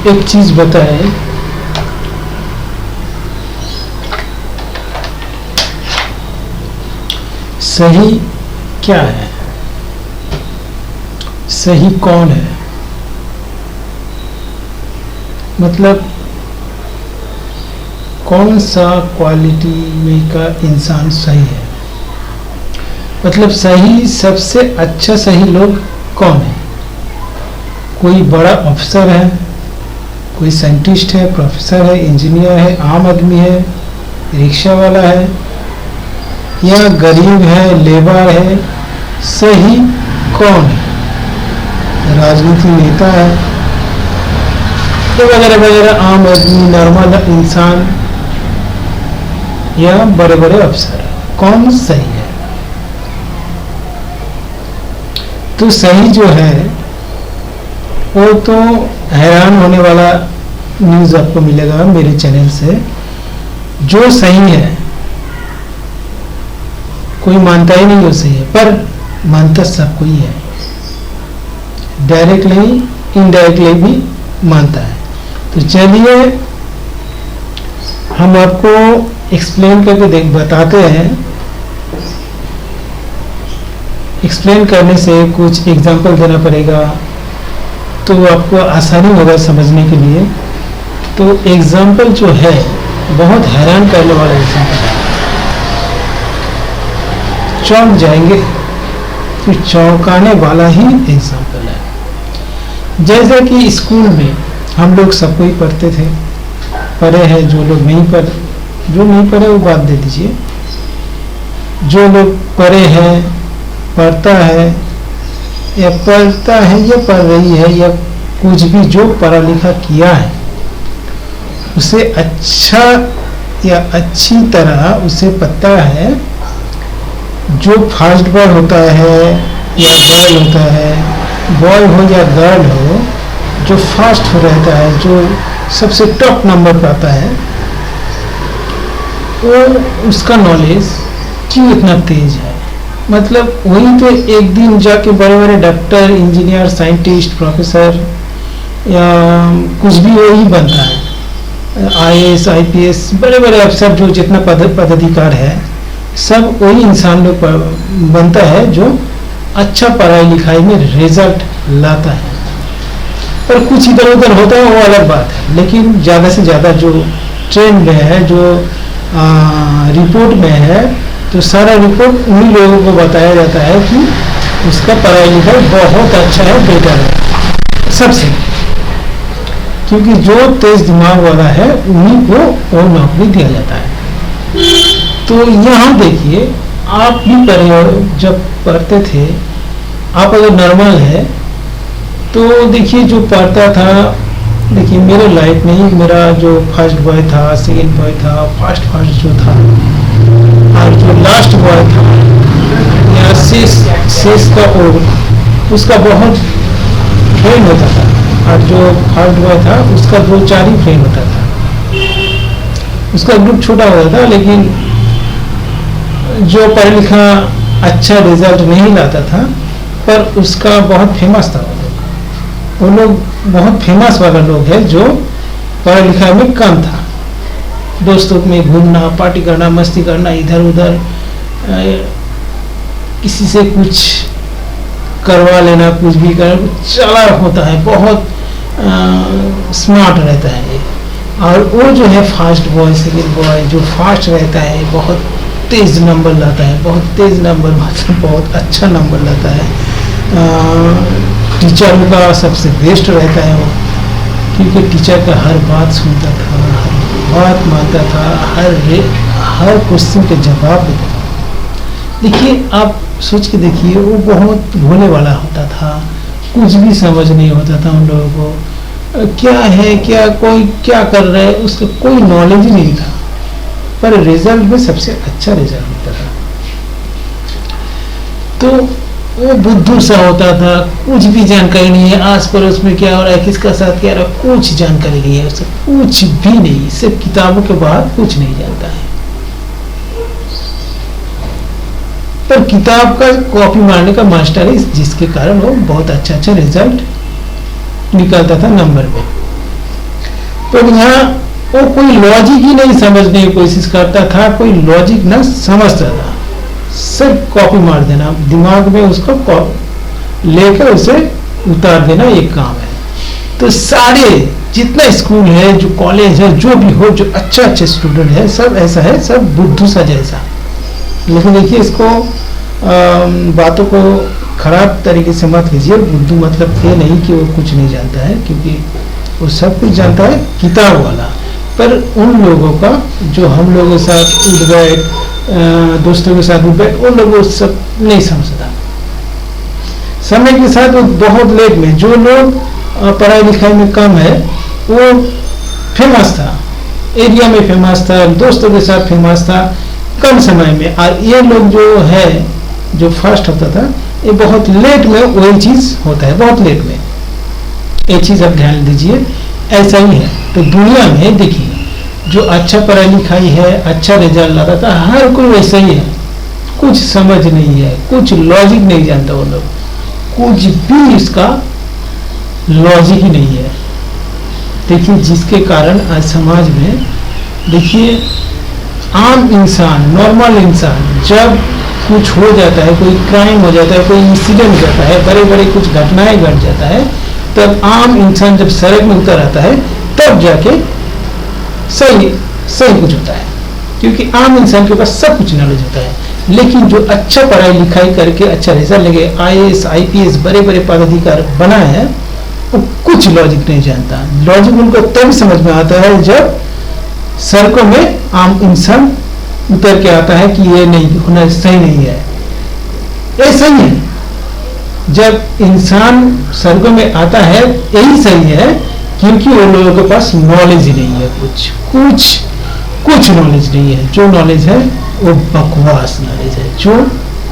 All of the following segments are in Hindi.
एक चीज बताए, सही क्या है, सही कौन है, मतलब कौन सा क्वालिटी में का इंसान सही है, मतलब सही, सबसे अच्छा सही लोग कौन है। कोई बड़ा अफसर है, कोई साइंटिस्ट है, प्रोफेसर है, इंजीनियर है, आम आदमी है, रिक्शा वाला है, या गरीब है, लेबर है, सही कौन है, राजनीति नेता है, तो वगैरह वगैरह, आम आदमी, नॉर्मल इंसान या बड़े बड़े अफसर, कौन सही है। तो सही जो है वो तो हैरान होने वाला न्यूज़ आपको मिलेगा मेरे चैनल से। जो सही है कोई मानता ही नहीं वो सही है, पर मानता सब कोई है, डायरेक्टली इनडायरेक्टली भी मानता है। तो चलिए हम आपको एक्सप्लेन करके बताते हैं। एक्सप्लेन करने से कुछ एग्जांपल देना पड़ेगा तो आपको आसानी होगा समझने के लिए। तो एग्जांपल जो है बहुत हैरान करने वाला एग्जांपल है, चौंक जाएंगे, तो चौंकाने वाला ही एग्जांपल है। जैसे कि स्कूल में हम लोग सबको ही पढ़ते थे, पढ़े हैं, जो लोग नहीं पढ़े वो बात दे दीजिए, जो लोग पढ़े हैं, पढ़ता है या पढ़ता है या पढ़ रही है या कुछ भी जो पढ़ा लिखा किया है उसे अच्छा या अच्छी तरह उसे पता है जो फर्स्ट बॉय होता है या गर्ल होता है, बॉय हो या गर्ल हो, जो फर्स्ट रहता है, जो सबसे टॉप नंबर पाता है, वो उसका नॉलेज क्यों इतना तेज है। मतलब वही तो एक दिन जाके बड़े बड़े डॉक्टर, इंजीनियर, साइंटिस्ट, प्रोफेसर या कुछ भी वही बनता है, IAS, IPS, बड़े बड़े अफसर जो जितना पदाधिकार है सब वही इंसान लोग बनता है जो अच्छा पढ़ाई लिखाई में रिजल्ट लाता है। पर कुछ इधर उधर होता है वो अलग बात है, लेकिन ज़्यादा से ज़्यादा जो ट्रेंड में है, जो रिपोर्ट में है, तो सारा रिपोर्ट उन्हीं लोगों को बताया जाता है कि उसका पढ़ाई लिखाई बहुत अच्छा है, बेटर है सबसे, क्योंकि जो तेज दिमाग वाला है उन्हीं को वो नौकरी दिया जाता है। तो यहाँ देखिए, आप भी पढ़े, जब पढ़ते थे, आप अगर नॉर्मल है तो देखिए जो पढ़ता था, देखिए मेरे लाइफ में ही मेरा जो फर्स्ट बॉय था, सेकेंड बॉय था, फर्स्ट जो था, और जो लास्ट बॉय था या शेष का उसका बहुत फ्रेंड होता था, और जो फर्स्ट बॉय था उसका 2-4 ही फ्रेंड होता था। उसका ग्रुप छोटा होता था, लेकिन जो पढ़ा लिखा अच्छा रिजल्ट नहीं लाता था, पर उसका बहुत फेमस था। वो लोग बहुत फेमस वाला लोग है जो पढ़ा लिखा में कम था, दोस्तों में घूमना, पार्टी करना, मस्ती करना, इधर उधर किसी से कुछ करवा लेना, कुछ भी कर चला होता है, बहुत स्मार्ट रहता है ये। और वो जो है फर्स्ट बॉय, सेकेंड बॉय, जो फास्ट रहता है, बहुत तेज नंबर लाता है, बहुत तेज नंबर, मतलब बहुत अच्छा नंबर लाता है। टीचर का सबसे बेस्ट रहता है वो, क्योंकि टीचर का हर बात सुनता था, हर बात मानता था, हर क्वेश्चन के जवाब देता था। देखिए आप सोच के देखिए, वो बहुत भोले वाला होता था, कुछ भी समझ नहीं होता था उन लोगों को, क्या है क्या, कोई क्या कर रहा है उसका कोई नॉलेज ही नहीं था, पर रिजल्ट में सबसे अच्छा रिजल्ट होता था। तो वो बुद्धू सा होता था, कुछ भी जानकारी नहीं है, आस पड़ोस में क्या हो रहा है, किसका साथ क्या हो रहा है, कुछ जानकारी नहीं है उसे, कुछ भी नहीं, सिर्फ किताबों के बाद कुछ नहीं जानता है। पर किताब का कॉपी मारने का मास्टर है, जिसके कारण वो बहुत अच्छा रिजल्ट निकालता था नंबर में। तो यहाँ वो कोई लॉजिक ही नहीं समझने की कोशिश करता था, कोई लॉजिक ना समझता था, सिर्फ कॉपी मार देना, दिमाग में उसको लेकर उसे उतार देना एक काम है। तो सारे जितना स्कूल है, जो कॉलेज है, जो भी हो, जो अच्छे स्टूडेंट है, सब ऐसा है, सब बुद्धू सा जैसा। लेकिन देखिए इसको बातों को खराब तरीके से मत लीजिए। बुद्धू मतलब ये नहीं कि वो कुछ नहीं जानता है, क्योंकि वो सब कुछ जानता है किताब वाला। पर उन लोगों का जो हम लोगों के साथ उठ बैठ, दोस्तों के साथ उठ बैठ, उन लोगों को सब नहीं समझता। समय के साथ वो बहुत लेट में, जो लोग पढ़ाई लिखाई में कम है, वो फेमस था, एरिया में फेमस था, दोस्तों के साथ फेमस था कम समय में। और ये लोग जो है, जो फर्स्ट होता था, ये बहुत लेट में वही चीज होता है, बहुत लेट में। एक चीज आप ध्यान दीजिए, ऐसा ही है। तो दुनिया में देखिए, जो अच्छा पढ़ाई लिखाई है, अच्छा रिजल्ट लाता था, हर कोई वैसा ही है, कुछ समझ नहीं है, कुछ लॉजिक नहीं जानता वो लोग, कुछ भी इसका लॉजिक ही नहीं है। देखिए जिसके कारण आज समाज में देखिए आम इंसान, नॉर्मल इंसान, जब कुछ हो जाता है, कोई क्राइम हो जाता है, कोई इंसिडेंट हो जाता है, बड़े बड़े कुछ घटनाएं घट जाता है, तब आम इंसान जब सड़क में उतर आता है, तब जाके सही कुछ होता है, क्योंकि आम इंसान के पास सब कुछ नॉलेज होता है। लेकिन जो अच्छा पढ़ाई लिखाई करके अच्छा रिजल्ट लेके IAS IPS बड़े बड़े पदाधिकारी बना है, वो कुछ लॉजिक नहीं जानता। लॉजिक उनको तब समझ में आता है जब सड़कों में आम इंसान उतर के आता है कि ये नहीं होना सही नहीं है, ऐसा ही है। जब इंसान सड़कों में आता है, यही सही है, क्योंकि उन लोगों के पास नॉलेज ही नहीं है, कुछ नॉलेज नहीं है। जो नॉलेज है वो बकवास नॉलेज है, जो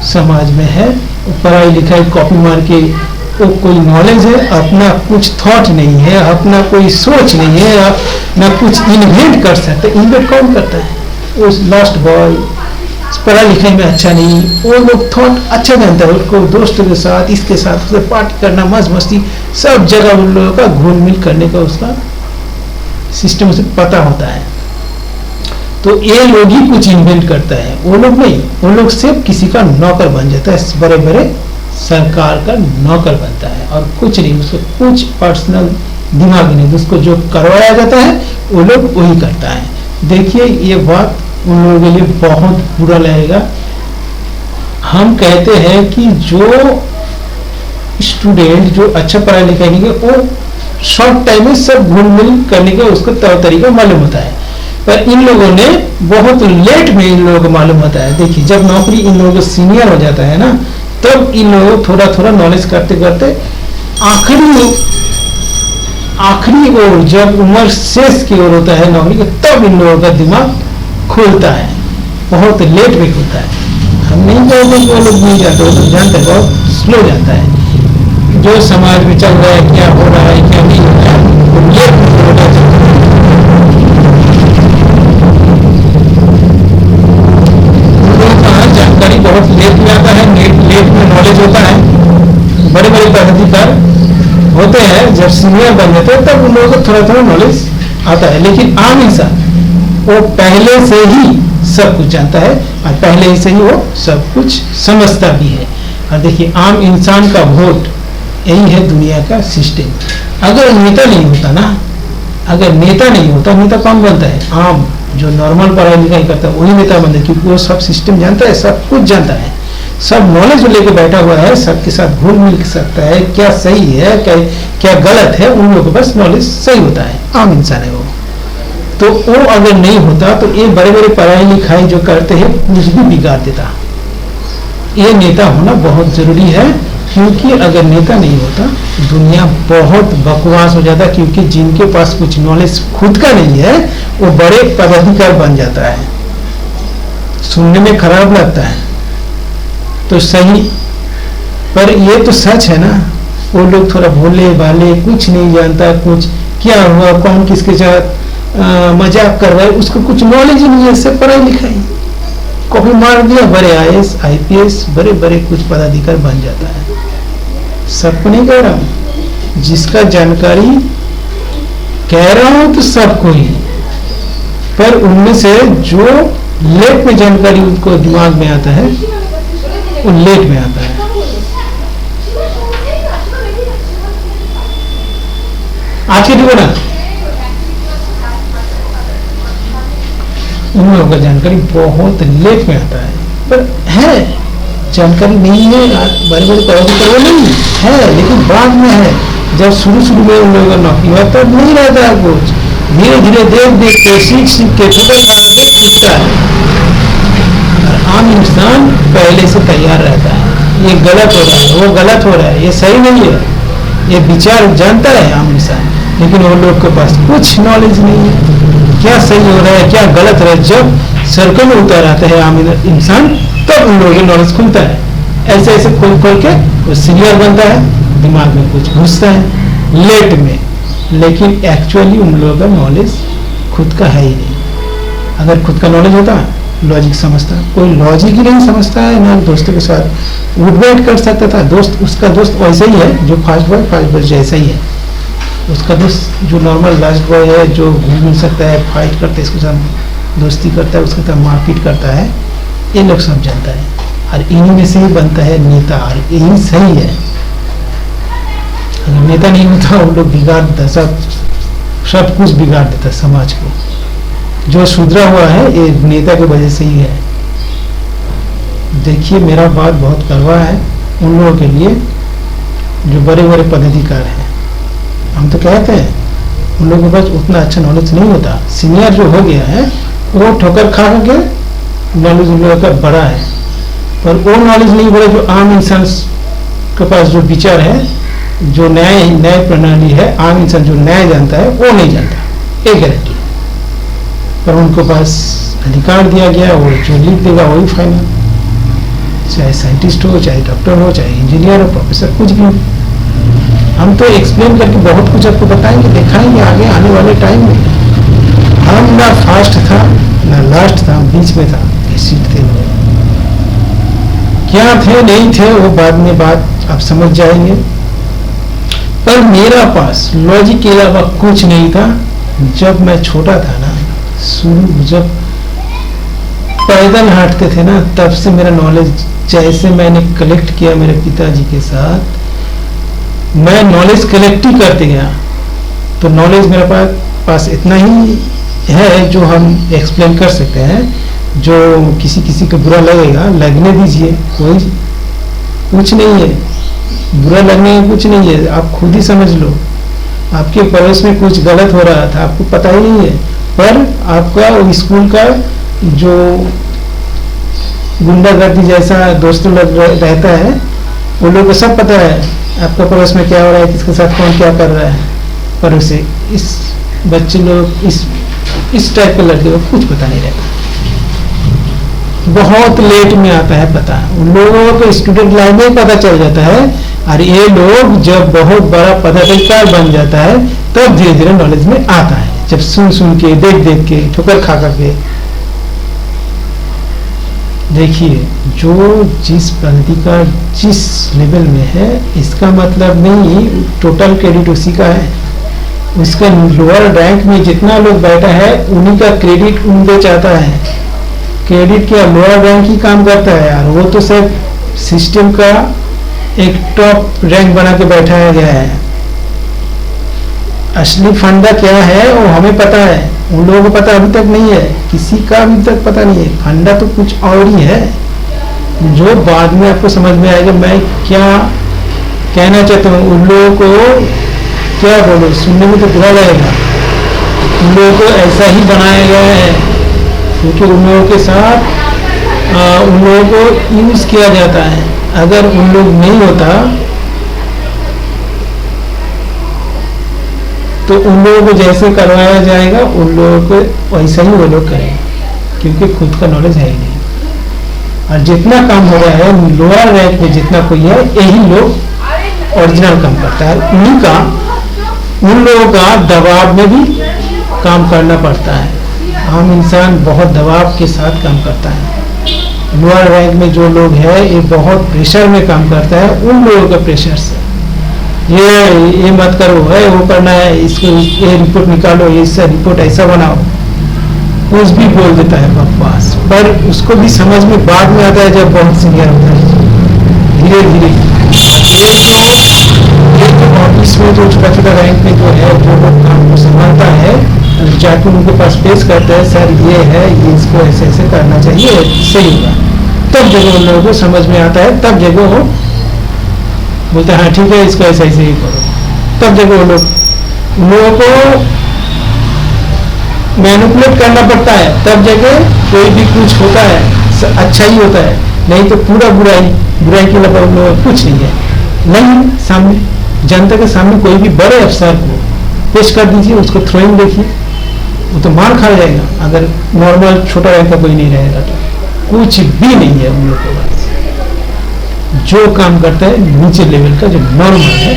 समाज में है वो पढ़ाई लिखाई कॉपी मार के, वो कोई नॉलेज है, अपना कुछ थॉट नहीं है, अपना कोई सोच नहीं है, ना कुछ इन्वेंट कर सकते। इन्वेंट कौन करता है? वो लॉस्ट बॉय, पढ़ाई लिखाई में अच्छा नहीं, वो लोग थॉट अच्छा जानता है, उसको दोस्तों के साथ, इसके साथ उसे पार्टी करना, मौज मस्ती, सब जगह उन लोगों का घुल मिल करने का उसका सिस्टम उसे पता होता है। तो ये लोग ही कुछ इन्वेंट करता है, वो लोग नहीं। वो लोग सिर्फ किसी का नौकर बन जाता है, बड़े बड़े सरकार का नौकर बनता है, और कुछ नहीं, उसको कुछ पर्सनल दिमाग नहीं, उसको जो करवाया जाता है वो लोग वही करता है। देखिए ये बात उन लोगों के लिए बहुत बुरा लगेगा। हम कहते हैं कि जो स्टूडेंट जो अच्छा पढ़ाई लिखाई नहीं है, वो शॉर्ट टाइम में सब घुल मिल करने का उसको तरीका मालूम होता है, पर इन लोगों ने बहुत लेट में इन लोगों को मालूम होता है। देखिए जब नौकरी इन लोगों को सीनियर हो जाता है ना, तब इन लोगों को थोड़ा नॉलेज करते करते आखिरी ओर, जब उम्र शेष की ओर होता है नौकरी का, तब इन लोगों का दिमाग खुलता है, बहुत लेट में खुलता है। हम नहीं कहते कि वो लोग नहीं जाते, वो लोग जानते हैं, बहुत स्लो जाता है। जो समाज में चल रहा है, क्या हो रहा है, क्या नहीं हो रहा है, वो लेट में होता है। जानकारी बहुत लेट में आता है, लेट में नॉलेज होता है। बड़े बड़े पदाधिकारी होते हैं, जब सीनियर बन जाते हैं तब उन लोगों को थोड़ा नॉलेज आता है। लेकिन आम इंसान वो पहले से ही सब कुछ जानता है, और पहले से ही वो सब कुछ समझता भी है। और देखिए आम इंसान का वोट, यही है दुनिया का सिस्टम। अगर नेता नहीं होता ना, अगर नेता नहीं होता, नेता कौन बनता है? आम जो नॉर्मल पढ़ाई लिखाई करता है वही नेता बनता है, क्योंकि वो सब सिस्टम जानता है, सब कुछ जानता है, सब नॉलेज लेके बैठा हुआ है, सबके साथ घुल मिल सकता है, क्या सही है क्या गलत है, उन लोगों के पास नॉलेज सही होता है। आम इंसान है वो। तो वो अगर नहीं होता तो ये बड़े बड़े पढ़ाई लिखाई जो करते हैं कुछ भी बिगाड़ देता। ये नेता होना बहुत जरूरी है, क्योंकि अगर नेता नहीं होता दुनिया बहुत बकवास हो जाता, क्योंकि जिनके पास कुछ नॉलेज खुद का नहीं है वो बड़े पदाधिकारी बन जाता है। सुनने में खराब लगता है तो सही, पर ये तो सच है ना। वो लोग थोड़ा भोले भाले, कुछ नहीं जानता, कुछ क्या हुआ, कौन किसके साथ मजाक कर रहा है, उसको कुछ नॉलेज ही नहीं है, सिर्फ पढ़ाई लिखाई कॉपी मार दिया, बड़े IAS IPS बड़े बड़े कुछ पदाधिकारी बन जाता है। सबको नहीं कह रहा हूं, जिसका जानकारी कह रहा हूं तो सबको ही, पर उनमें से जो लेट में जानकारी उनको दिमाग में आता है वो लेट में आता है। आज के ना उन लोगों का जानकारी बहुत लेट में आता है, पर है जानकारी नहीं है, बड़े बड़े पढ़ाई वो नहीं है, लेकिन बाद में है। जब शुरू में उन लोगों का नौकरी हुआ तब नहीं रहता है कुछ, धीरे धीरे देख के सीख के ठोकर खा के सीखता है। और आम इंसान पहले से तैयार रहता है, ये गलत हो रहा है, वो गलत हो रहा है, ये सही नहीं है, ये विचार जानता है आम इंसान, लेकिन वो लोग के पास कुछ नॉलेज नहीं है क्या सही हो रहा है क्या गलत हो रहा है। जब सर्कल में उतर आता है आम इंसान, तब उन लोगों की नॉलेज खुलता है। ऐसे ऐसे खोल के वो सीनियर बनता है, दिमाग में कुछ घुसता है लेट में, लेकिन एक्चुअली उन लोगों का नॉलेज खुद का है ही नहीं। अगर खुद का नॉलेज होता, लॉजिक समझता, कोई लॉजिक ही नहीं समझता है ना, दोस्तों के साथ उठ बैठ कर सकता था। दोस्त उसका दोस्त वैसे ही है जो फास्ट बॉय जैसा ही है, उसका दोस्त जो नॉर्मल लास्ट बॉय है, जो घूम मिल सकता है, फाइट करता है, इसके साथ दोस्ती करता है, उसके साथ मारपीट करता है, ये लोग सब जानता है। और इन्हीं में से ही बनता है नेता, और यही सही है। अगर नेता नहीं होता वो लोग बिगाड़ देता, सब कुछ बिगाड़ देता समाज को। जो सुधरा हुआ है ये नेता की वजह से ही है। देखिए मेरा बात बहुत कड़वा है उन लोगों के लिए जो बड़े बड़े पदाधिकार हैं। हम तो कहते हैं उन लोगों के पास उतना अच्छा नॉलेज नहीं होता। सीनियर जो हो गया है वो ठोकर खा के नॉलेज उन लोगों का बड़ा है, पर वो नॉलेज नहीं बड़ा जो आम इंसान के पास जो विचार है, जो न्याय प्रणाली है, आम इंसान जो न्याय जानता है वो नहीं जानता, एक गारंटी। पर उनको पास अधिकार दिया गया, वो जो लिख देगा वही फाइनल, चाहे साइंटिस्ट हो, चाहे डॉक्टर हो, चाहे इंजीनियर हो, प्रोफेसर, कुछ भी हो। हम तो एक्सप्लेन करके बहुत कुछ आपको बताएंगे, दिखाएंगे आगे आने वाले टाइम में। हम ना फास्ट था ना लास्ट था, बीच में था, सीट थे। क्या थे नहीं थे वो बाद में बात आप समझ जाएंगे। पर मेरा पास लॉजिक के अलावा कुछ नहीं था। जब मैं छोटा था ना, शुरू जब पैदल हांटते थे ना, तब से मेरा नॉलेज जैसे मैंने कलेक्ट किया मेरे पिताजी के साथ, मैं नॉलेज कलेक्ट ही करते गया। तो नॉलेज मेरे पास इतना ही है जो हम एक्सप्लेन कर सकते हैं। जो किसी को बुरा लगेगा लगने दीजिए, कोई कुछ नहीं है, बुरा लगने का कुछ नहीं है। आप खुद ही समझ लो, आपके पड़ोस में कुछ गलत हो रहा था, आपको पता ही नहीं है, पर आपका स्कूल का जो गुंडागर्दी जैसा दोस्तों लोग रहता है, उन लोगों को सब पता है आपका पड़ोस में क्या हो रहा है, किसके साथ कौन क्या कर रहा है। पर उसे इस बच्चे लोग इस टाइप के लड़के को कुछ पता नहीं रहता, बहुत लेट में आता है पता। उन लोगों को स्टूडेंट लाइफ में पता चल जाता है, और ये लोग जब बहुत बड़ा पदाधिकार बन जाता है तब धीरे धीरे नॉलेज में आता है, जब सुन के देख के ठोकर खा के। देखिए जो जिस पदाधिकार जिस लेवल में है, इसका मतलब नहीं टोटल क्रेडिट उसी का है। उसका लोअर रैंक में जितना लोग बैठा है उन्हीं का क्रेडिट उनको चाहता है। क्रेडिट क्या लोअर रैंक ही काम करता है यार, वो तो सिर्फ सिस्टम का एक टॉप रैंक बना के बैठाया गया है। असली फंडा क्या है वो हमें पता है, उन लोगों को पता अभी तक नहीं है, किसी का अभी तक पता नहीं है। फंडा तो कुछ और ही है जो बाद में आपको समझ में आएगा। मैं क्या कहना चाहता हूँ, उन लोगों को क्या बोलो, सुनने में तो बुरा लगेगा। उन लोगों को ऐसा ही बनाया गया है क्योंकि उन लोगों के साथ उन लोगों को यूज किया जाता है। अगर उन लोग नहीं होता तो उन लोगों को जैसे करवाया जाएगा उन लोगों को वैसा ही वो लोग करेंगे, क्योंकि खुद का नॉलेज है ही नहीं। और जितना काम हो रहा है लोअर रैंक में जितना कोई है, यही लोग ओरिजिनल काम करता है। उन्हीं का उन लोगों का दबाव में भी काम करना पड़ता है। आम इंसान बहुत दबाव के साथ काम करता है। लोअर रैंक में जो लोग हैं ये बहुत प्रेशर में काम करता है, उन लोगों के प्रेशर से। ये मत करो है, वो करना है, इसको ये रिपोर्ट निकालो, इससे रिपोर्ट ऐसा बनाओ, कुछ भी बोल देता है बकवास। पर उसको भी समझ में बाद में आता है जब बहुत सीनियर होता है, धीरे धीरे। ये तो ऑफिस में जो छोटा छोटा रैंक में जो है वो लोग काम को संभालता है, जाके उनके पास पेश करता है, सर ये है, ये इसको ऐसे ऐसे करना चाहिए, सही होगा। तब जगह उन लोगों को समझ में आता है, तब जगह वो बोलते हैं हाँ ठीक है, इसको ऐसे ऐसे ही करो। तब जगह वो लोगों को मैनिपुलेट करना पड़ता है, तब जगह कोई भी कुछ होता है अच्छा ही होता है, नहीं तो पूरा बुराई के अलावा कुछ नहीं है। नहीं, सामने जनता के सामने कोई भी बड़े अफसर को पेश कर दीजिए, उसको थ्रोइंग देखिए, वो तो मार खा जाएगा। अगर नॉर्मल छोटा रैंक का कोई नहीं रहेगा तो कुछ भी नहीं है उन लोगों के पास। जो काम करता है नीचे लेवल का जो नॉर्मल है,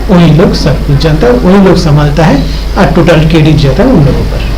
वही लोग सब कुछ जानता है, वही लोग संभालता है, और टोटल क्रेडिट जाता है उन लोगों पर।